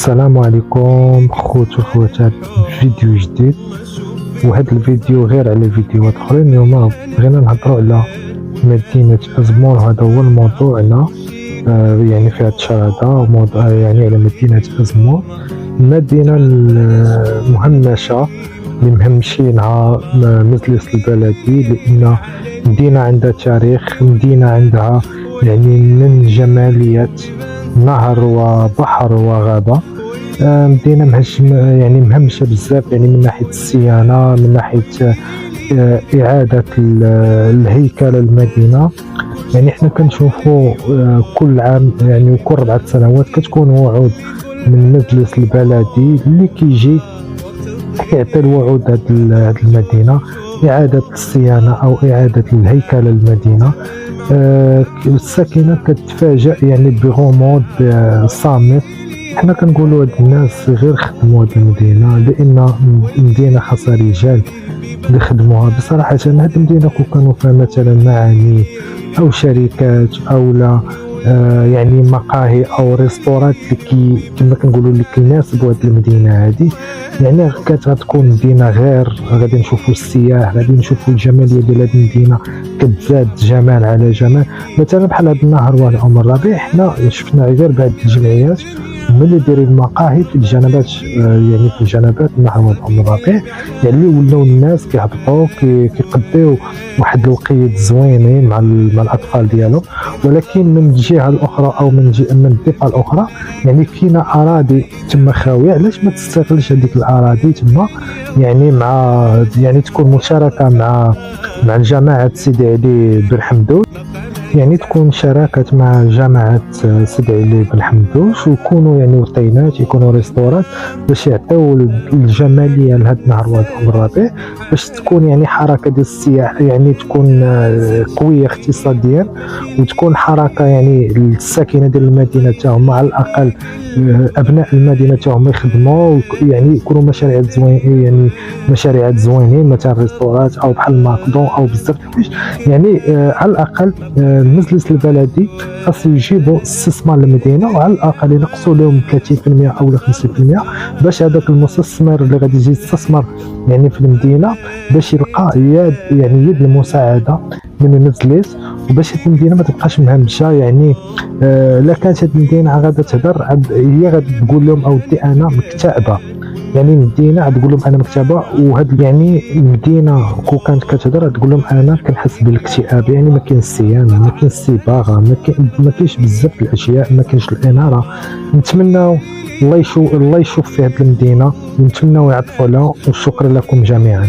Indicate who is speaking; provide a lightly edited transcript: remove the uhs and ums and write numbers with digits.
Speaker 1: السلام عليكم خوت وخواتات، فيديو جديد. وهذا الفيديو غير على فيديوهات اخرين. اليوم بغينا نهضروا على مدينة أزمون، وهذا هو الموضوعنا يعني في هذا الشهر هذا، يعني على مدينة أزمون، المدينة المهمشة اللي مهمشينها مجلس البلدي، لأن مدينة عندها تاريخ، مدينة عندها يعني من جماليات نهر وبحر وغابة. مدينة مهمشة بزاف، يعني من ناحية الصيانة، من ناحية إعادة الهيكل المدينة. يعني احنا كنشوفوا كل عام، يعني كل 4 سنوات كتكون وعود من مجلس البلدي اللي كيجي يعطي الوعود هاد المدينة، إعادة الصيانة أو إعادة الهيكل المدينة. الساكنة كتفاجأ يعني بغموض صامت. حنا كنقولوا هاد الناس غير خدموا هاد المدينة، لأن المدينة خاصها رجال اللي خدموها. بصراحة هاد المدينة كون كانوا فيها مثلا معامل أو شركات أو لا يعني مقاهي او ريستورات اللي كما كنقولوا اللي كيناسبوا هاد المدينه هذه، يعني غتكون مدينه غير. غادي نشوفوا السياح، غادي نشوفوا الجماليه ديال هاد المدينه كتزاد جمال على جمال. مثلا بحال هاد النهر والعم الربيع، حنا شفنا غير بعض الجمعيات ملي دايرين مقاهي في الجنبات، يعني في الجنبات النهر والعم الربيع، يعني ولاو الناس كيهبطوا كيقضيو واحد الوقيت زوينين مع الاطفال ديالهم. ولكن من الجهه الاخرى او من الضفه الاخرى، يعني فينا اراضي تما خاويه. علاش ما تستغلش هذيك الاراضي تما، يعني مع يعني تكون مشاركه مع جماعه سيدي علي بن حمدوش، يعني تكون شراكة مع جامعة سيدي علي بن حمدوش، ويكونوا يعني وطينات، يكونوا ريستورات باش يعطيو الجمالية لهاد النهر والعم الربيع، باش تكون يعني حركة ديال السياح، يعني تكون قوية اقتصاديا، وتكون حركة يعني الساكنة ديال المدينة تاعهم على الأقل أبناء المدينة تاعهم يخدموا، يعني يكونوا مشاريع زوين، يعني مشاريع زوينين، مثلا ريستورات أو بحال ماكدون أو بزاف ديال يعني على الأقل المجلس البلدي خاص يجيبوا استثمار للمدينه، وعلى الاقل ينقصوا لهم 30% او 50%، باش هذاك المستثمر اللي غادي يجي يستثمر يعني في المدينه باش يلقى يد المساعده من المجلس، وباش هاد المدينه ما تبقاش مهمشه. يعني لا كانت هاد المدينه غادا تهضر، هي غادي تقول لهم اودي انا مكتئبه، يعني المدينه غتقول لهم انا مكتئبه. وهاد يعني المدينه كون كانت كتهضر تقول لهم انا كنحس بالاكتئاب، يعني ما كاينش الصيانه، ما كاينش الصباغه، ما كاينش بزاف الاشياء، ما كاينش الاناره. نتمناو الله يشوف في هاد المدينه، ونتمناو يعطفوا لها. وشكرا لكم جميعا.